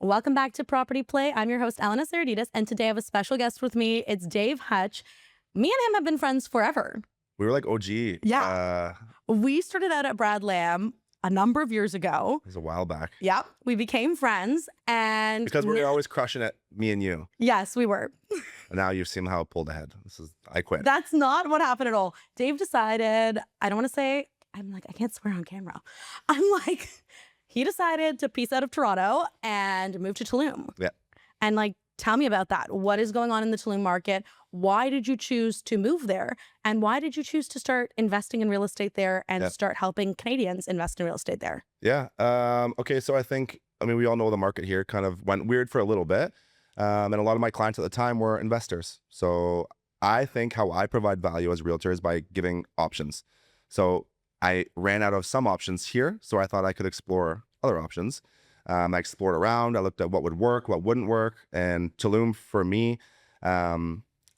Welcome back to Property Play. I'm your host, Elena Saradidis, and today I have a special guest with me. It's Dave Hutch. Me and him have been friends forever. We were like OG. Yeah. We started out at Brad Lamb a number of years ago. It was a while back. Yep. We became friends and... Because we were always crushing it, me and you. Yes, we were. And now you've seen how it pulled ahead. I quit. That's not what happened at all. Dave decided, I don't want to say, I can't swear on camera. He decided to peace out of Toronto and move to Tulum. Yeah. And tell me about that. What is going on in the Tulum market? Why did you choose to move there? And why did you choose to start investing in real estate there and start helping Canadians invest in real estate there? Yeah. Okay. So we all know the market here kind of went weird for a little bit. And a lot of my clients at the time were investors. So I think how I provide value as a realtor is by giving options. So I ran out of some options here. So I thought I could explore other options. I explored around. I looked at what would work, what wouldn't work. And Tulum, for me, I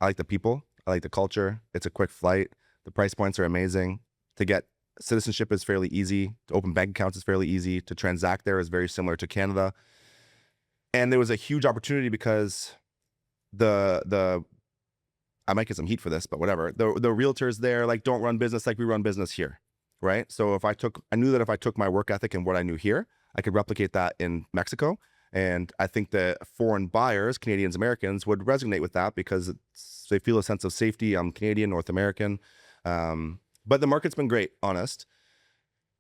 like the people. I like the culture. It's a quick flight. The price points are amazing. To get citizenship is fairly easy. To open bank accounts is fairly easy. To transact there is very similar to Canada. And there was a huge opportunity because I might get some heat for this, but whatever. The realtors there don't run business like we run business here, right? So I knew that if I took my work ethic and what I knew here, I could replicate that in Mexico. And I think that foreign buyers, Canadians, Americans, would resonate with that because they feel a sense of safety. I'm Canadian, North American. But the market's been great, honest.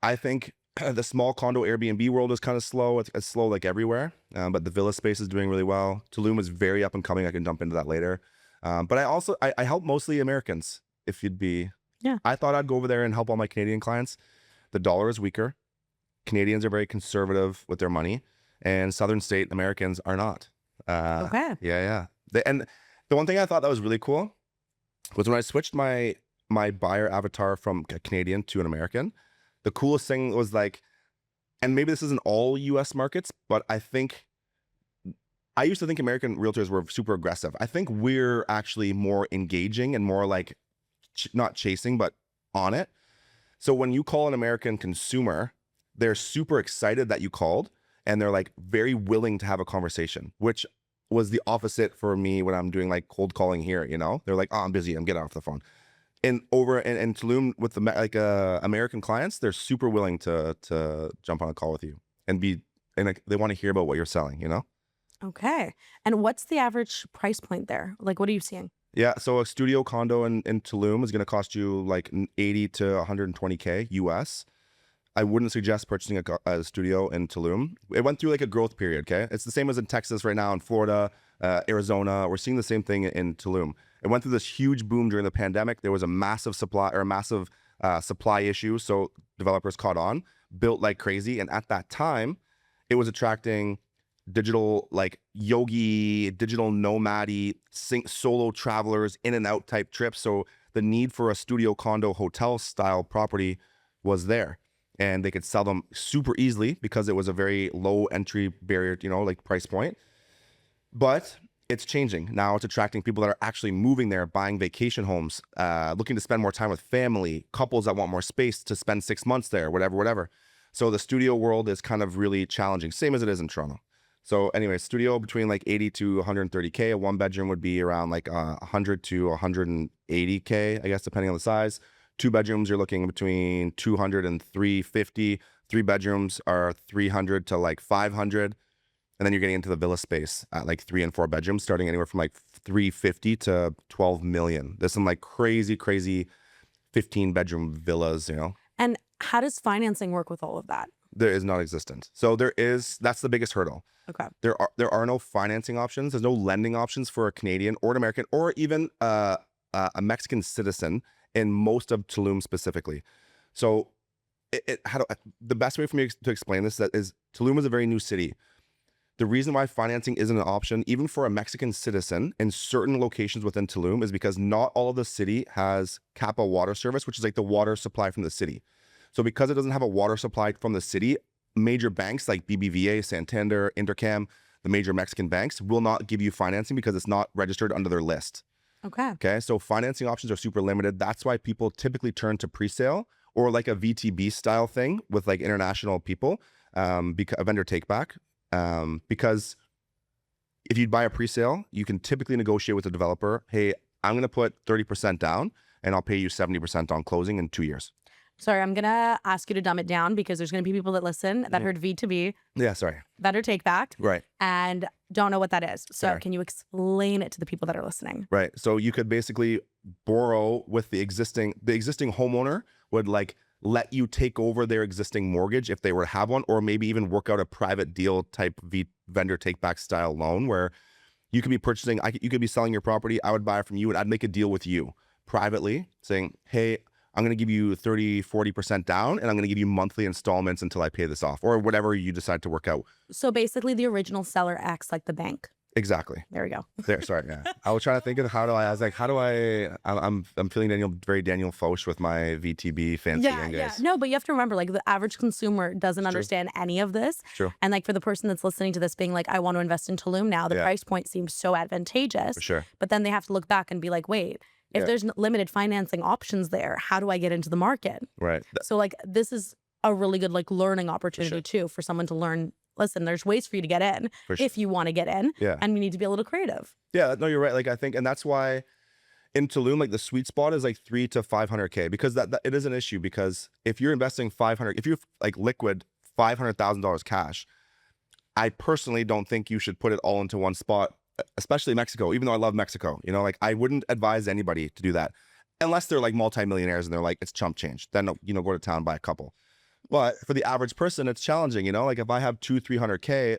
I think the small condo Airbnb world is kind of slow. It's slow like everywhere, but the villa space is doing really well. Tulum is very up and coming. I can jump into that later. But I help mostly Americans, if you'd be. Yeah. I thought I'd go over there and help all my Canadian clients. The dollar is weaker. Canadians are very conservative with their money, and Southern state Americans are not. Okay. Yeah. And the one thing I thought that was really cool was when I switched my buyer avatar from a Canadian to an American. The coolest thing was and maybe this isn't all U.S. markets, but I used to think American realtors were super aggressive. I think we're actually more engaging and more not chasing, but on it. So when you call an American consumer, they're super excited that you called and they're very willing to have a conversation, which was the opposite for me when I'm doing cold calling here, They're like, oh, I'm busy. I'm getting off the phone. And over in Tulum with the American clients, they're super willing to jump on a call with you and they want to hear about what you're selling, Okay. And what's the average price point there? What are you seeing? Yeah. So a studio condo in Tulum is going to cost you 80 to 120K US. I wouldn't suggest purchasing a studio in Tulum. It went through a growth period, okay? It's the same as in Texas right now, in Florida, Arizona. We're seeing the same thing in Tulum. It went through this huge boom during the pandemic. There was a massive supply issue, so developers caught on, built like crazy. And at that time, it was attracting digital, yogi, digital nomad-y, solo travelers, in and out type trips. So the need for a studio condo hotel style property was there. And they could sell them super easily because it was a very low entry barrier, price point. But it's changing. Now it's attracting people that are actually moving there, buying vacation homes, looking to spend more time with family, couples that want more space to spend 6 months there, whatever. So the studio world is kind of really challenging, same as it is in Toronto. So anyway, studio between 80 to 130K. A one bedroom would be around 100 to 180K, I guess, depending on the size. 2 bedrooms, you're looking between 200 and 350. 3 bedrooms are 300 to 500. And then you're getting into the villa space at 3 and 4 bedrooms, starting anywhere from 350 to 12 million. There's some crazy 15 bedroom villas, And how does financing work with all of that? There is not existent. So that's the biggest hurdle. Okay. There are no financing options. There's no lending options for a Canadian or an American or even a Mexican citizen in most of Tulum specifically. So the best way for me to explain this is Tulum is a very new city. The reason why financing isn't an option, even for a Mexican citizen in certain locations within Tulum, is because not all of the city has CAPA water service, which is the water supply from the city. So because it doesn't have a water supply from the city, major banks like BBVA, Santander, Intercam, the major Mexican banks will not give you financing because it's not registered under their list. Okay. So financing options are super limited. That's why people typically turn to pre-sale or a VTB style thing with international people, because a vendor take back. Because if you buy a pre-sale, you can typically negotiate with the developer, hey, I'm going to put 30% down and I'll pay you 70% on closing in 2 years. Sorry, I'm going to ask you to dumb it down because there's going to be people that listen that heard V2B. Yeah, sorry. Better take back. Right. And don't know what that is. So Fair. can you explain it to the people that are listening? Right. So you could basically borrow with the existing homeowner would like let you take over their existing mortgage if they were to have one, or maybe even work out a private deal type vendor take back style loan where you could be purchasing, you could be selling your property. I would buy it from you and I'd make a deal with you privately saying, hey, I'm going to give you 30, 40% down and I'm going to give you monthly installments until I pay this off, or whatever you decide to work out. So basically the original seller acts like the bank. Exactly. There we go. There, sorry, yeah. I was trying to think of I'm feeling very Daniel Foch with my VTB fancy English. Yeah. No, but you have to remember, like, the average consumer doesn't understand any of this. True. And like for the person that's listening to this being like, I want to invest in Tulum now, the price point seems so advantageous. For sure. But then they have to look back and be like, wait, if there's limited financing options there, how do I get into the market? Right. So like this is a really good like learning opportunity too for someone to learn. Listen, there's ways for you to get in if you want to get in. Yeah. And we need to be a little creative. Yeah, no, you're right. Like I think, and that's why in Tulum, like the sweet spot is like 300 to 500K, because that it is an issue. Because if you're investing 500, if you're like liquid $500,000 cash, I personally don't think you should put it all into one spot, especially Mexico, even though I love Mexico. You know, like I wouldn't advise anybody to do that unless they're like multimillionaires and they're like, it's chump change. Then, you know, go to town, buy a couple. But for the average person, it's challenging. You know, like if I have 200-300K,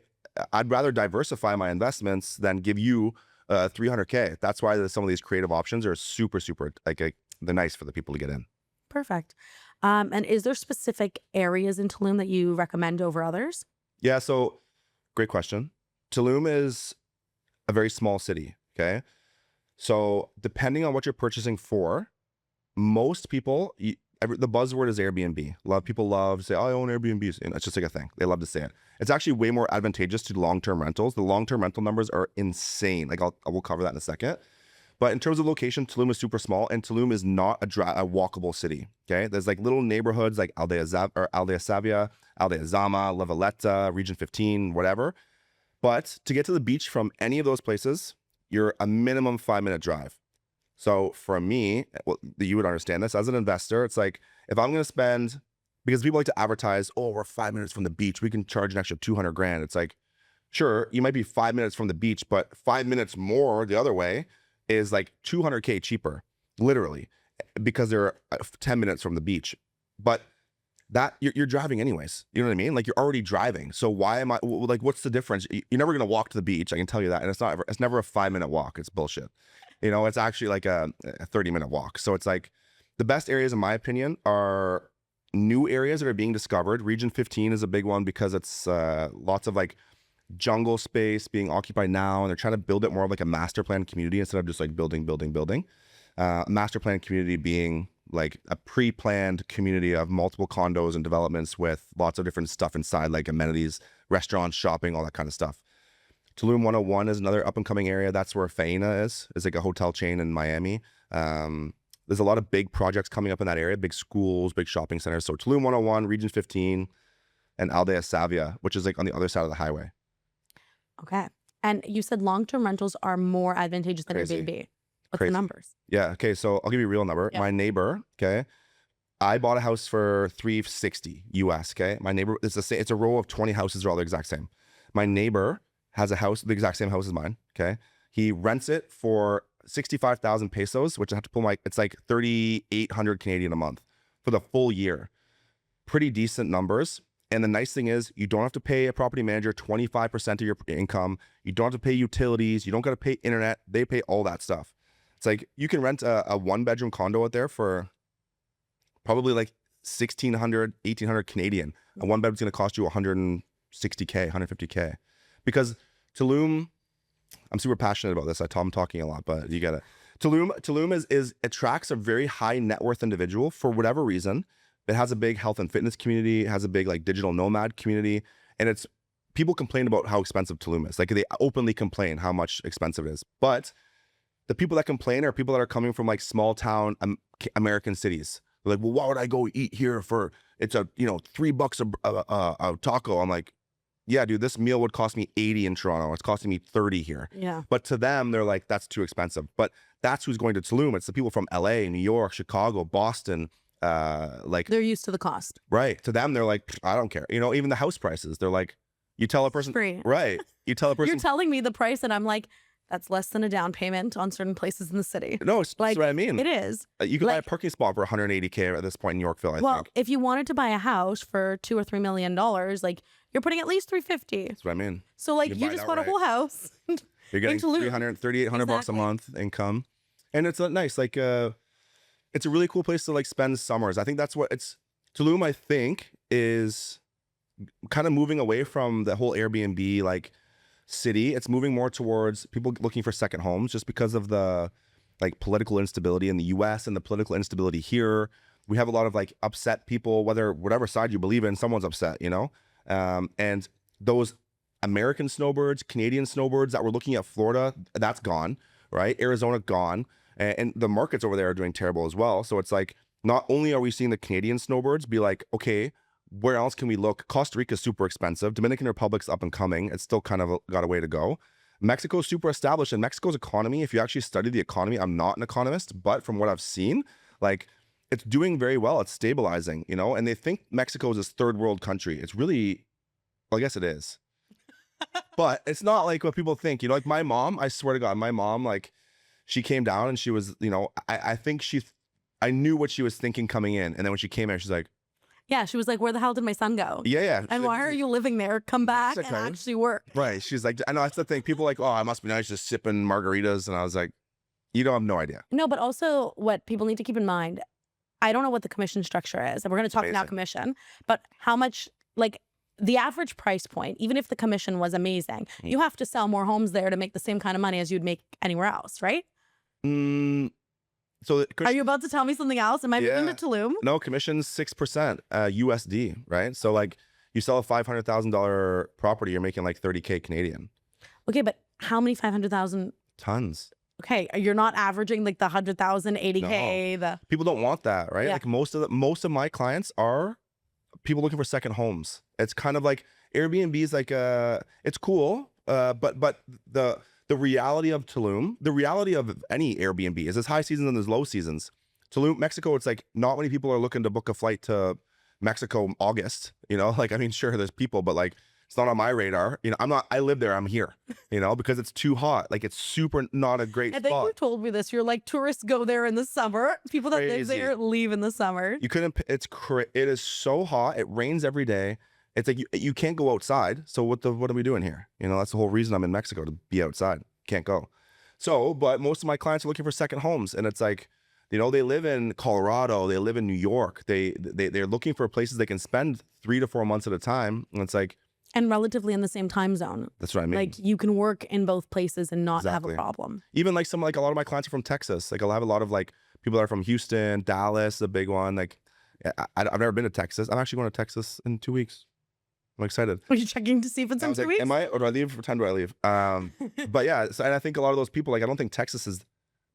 I'd rather diversify my investments than give you 300K. That's why some of these creative options are super, super they're nice for the people to get in. Perfect. And is there specific areas in Tulum that you recommend over others? Yeah. So great question. Tulum is a very small city. Okay. So depending on what you're purchasing for, most people, the buzzword is Airbnb. A lot of people love to say, oh, I own Airbnbs. And it's just like a thing. They love to say it. It's actually way more advantageous to long-term rentals. The long-term rental numbers are insane. Like we'll cover that in a second. But in terms of location, Tulum is super small, and Tulum is not a walkable city. Okay, there's like little neighborhoods like Aldea Savia, Aldea Zama, La Valletta, Region 15, whatever. But to get to the beach from any of those places, you're a minimum 5-minute drive. So for me, you would understand this as an investor. It's like if I'm going to spend, because people like to advertise, oh, we're 5 minutes from the beach, we can charge an extra 200 grand. It's like, sure, you might be 5 minutes from the beach, but 5 minutes more the other way is like 200K cheaper, literally, because they're 10 minutes from the beach. But that you're driving anyways. You know what I mean? Like you're already driving. So why am I like? What's the difference? You're never gonna walk to the beach. I can tell you that. And it's never a 5-minute walk. It's bullshit. You know, it's actually like a 30-minute walk. So it's like the best areas, in my opinion, are new areas that are being discovered. Region 15 is a big one because it's lots of like jungle space being occupied now, and they're trying to build it more of like a master plan community instead of just like building. Master plan community being like a pre-planned community of multiple condos and developments with lots of different stuff inside, like amenities, restaurants, shopping, all that kind of stuff. Tulum 101 is another up-and-coming area. That's where Faena is like a hotel chain in Miami. There's a lot of big projects coming up in that area, big schools, big shopping centers. So Tulum 101, Region 15, and Aldea Savia, which is like on the other side of the highway. Okay. And you said long-term rentals are more advantageous than Airbnb. What's the numbers? Yeah. Okay. So I'll give you a real number. Yeah. My neighbor, okay, I bought a house for $360 US. Okay. My neighbor, it's a row of 20 houses. They're all the exact same. My neighbor has a house, the exact same house as mine. Okay. He rents it for 65,000 pesos, which I have to pull it's like 3,800 Canadian a month for the full year. Pretty decent numbers. And the nice thing is you don't have to pay a property manager 25% of your income. You don't have to pay utilities. You don't got to pay internet. They pay all that stuff. It's like you can rent a 1-bedroom condo out there for probably like 1,600, 1,800 Canadian. A 1-bedroom's going to cost you 160K, 150K. Because Tulum, I'm super passionate about this. I'm talking a lot, but you get it. Tulum attracts a very high net worth individual for whatever reason. It has a big health and fitness community. It has a big like digital nomad community. And people complain about how expensive Tulum is. Like they openly complain how much expensive it is. But the people that complain are people that are coming from like small town American cities. They're like, well, why would I go eat here for, it's $3 a taco. I'm like, yeah, dude, this meal would cost me 80 in Toronto. It's costing me 30 here. Yeah. But to them, they're like, that's too expensive. But that's who's going to Tulum. It's the people from LA, New York, Chicago, Boston. Like, They're used to the cost. right. To them, they're like, I don't care. You know, even the house prices, they're like, you tell a person, Free. right. You tell a person, You're telling me the price, and I'm like, that's less than a down payment on certain places in the city. no, it's Like, that's what I mean. It is. You can buy a like- parking spot for 180K at this point in Yorkville, I Well, think. if you wanted to buy a house for $2 or $3 million, like you're putting at least $350. That's what I mean. So like You you buy just that bought a right. whole house. You're getting Tulum. 300, 3,800 bucks a Exactly. month income. And it's nice. Like, it's a really cool place to like spend summers. I think that's what it's, Tulum, I think, is kind of moving away from the whole Airbnb like city. It's moving more towards people looking for second homes just because of the like political instability in the US and the political instability here. We have a lot of like upset people, whatever side you believe in, someone's upset, you know? And those American snowbirds, Canadian snowbirds that were looking at Florida, that's gone, right? Arizona gone. And the markets over there are doing terrible as well. So it's like, not only are we seeing the Canadian snowbirds be like, okay, where else can we look? Costa Rica is super expensive. Dominican Republic's up and coming. It's still kind of got a way to go. Mexico's super established, and Mexico's economy, if you actually study the economy, I'm not an economist, but from what I've seen, like it's doing very well. It's stabilizing, you know, and they think Mexico is this third world country. It's really, well, I guess it is, but it's not like what people think, you know, like my mom, I swear to God, my mom, like she came down and she was, you know, I think I knew what she was thinking coming in. And then when she came in, she's like, Yeah, she was like, where the hell did my son go? yeah. And why are you living there? Come back and okay. actually work. Right. She's like, I know that's the thing. People are like, oh, it must be nice just sipping margaritas. And I was like, you don't have no idea. No, but also what people need to keep in mind, I don't know what the commission structure is. And we're going to talk now Amazing. commission, but how much, like the average price point, even if the commission was amazing, you have to sell more homes there to make the same kind of money as you'd make anywhere else, right? So Are you about to tell me something else? Am I moving Yeah. to Tulum? no, commission's 6% USD, right? So like you sell a $500,000 property, you're making like 30K Canadian. Okay, but how many 500,000? Tons. Okay, you're not averaging like the 100,000, 80K, the People don't want that, right? Yeah. Like most of my clients are people looking for second homes. It's kind of like Airbnb is like it's cool, but the reality of Tulum, the reality of any Airbnb is there's high seasons and there's low seasons. Tulum, Mexico, it's like not many people are looking to book a flight to Mexico in August, you know? Like, I mean, sure, there's people, but like, it's not on my radar. You know, I live there, I'm here, you know, because it's too hot. Like, it's super not a great I think you spot. told me this. You're like, tourists go there in the summer. People that live Crazy. there leave in the summer. You couldn't, it is so hot. It rains every day. It's like, you can't go outside. So what are we doing here? You know, that's the whole reason I'm in Mexico, to be outside. Can't go. So, but most of my clients are looking for second homes, and it's like, you know, they live in Colorado, they live in New York, they're looking for places they can spend 3 to 4 months at a time, and it's like, And relatively in the same time zone. that's what I mean. Like you can work in both places and not Exactly. have a problem. Even like a lot of my clients are from Texas. Like I'll have a lot of like people that are from Houston, Dallas, the big one. Like I've never been to Texas. I'm actually going to Texas in 2 weeks. I'm excited. Are you checking to see if it's I in was 2 like, weeks? am I, or do I leave? What time do I leave? But yeah, so, and I think a lot of those people, like, I don't think Texas is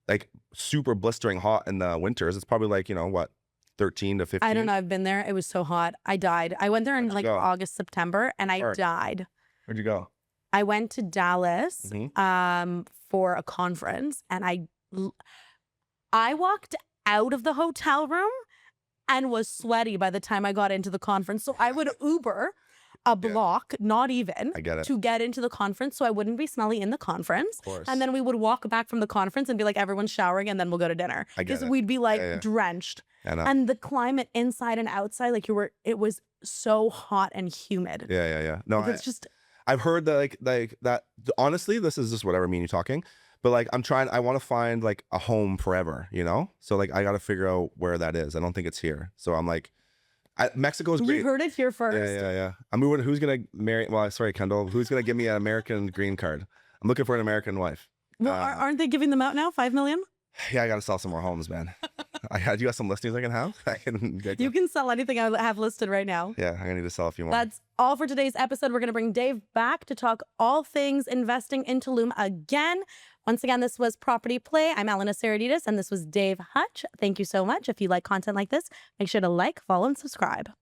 like super blistering hot in the winters. It's probably like, you know, what, 13 to 15? I don't know. I've been there. It was so hot. I died. I went there in Where'd you like go? August, September, and I Alright. died. Where'd you go? I went to Dallas Mhm. for a conference, and I walked out of the hotel room and was sweaty by the time I got into the conference. So I would Uber a block, not even, I get it. to get into the conference so I wouldn't be smelly in the conference. Of course. And then we would walk back from the conference and be like, everyone's showering, and then we'll go to dinner. I get Because it. we'd be like Yeah. drenched. And, And the climate inside and outside, like it was so hot and humid. yeah. No, Like, it's just, I've heard that like that. Honestly, this is just whatever, me and you talking. But like, I want to find like a home forever, you know? So like, I got to figure out where that is. I don't think it's here. So I'm like, Mexico's great. you heard it here first. Yeah. I'm moving. Who's gonna marry? Well, sorry, Kendall. Who's gonna give me an American green card? I'm looking for an American wife. Well, aren't they giving them out now? 5 million? Yeah, I gotta sell some more homes, man. You got some listings I can have? I can get You can sell anything I have listed right now. Yeah, I'm gonna need to sell a few more. That's all for today's episode. We're going to bring Dave back to talk all things investing in Tulum again. Once again, this was Property Play. I'm Elena Saradidis, and this was Dave Hutch. Thank you so much. If you like content like this, make sure to like, follow, and subscribe.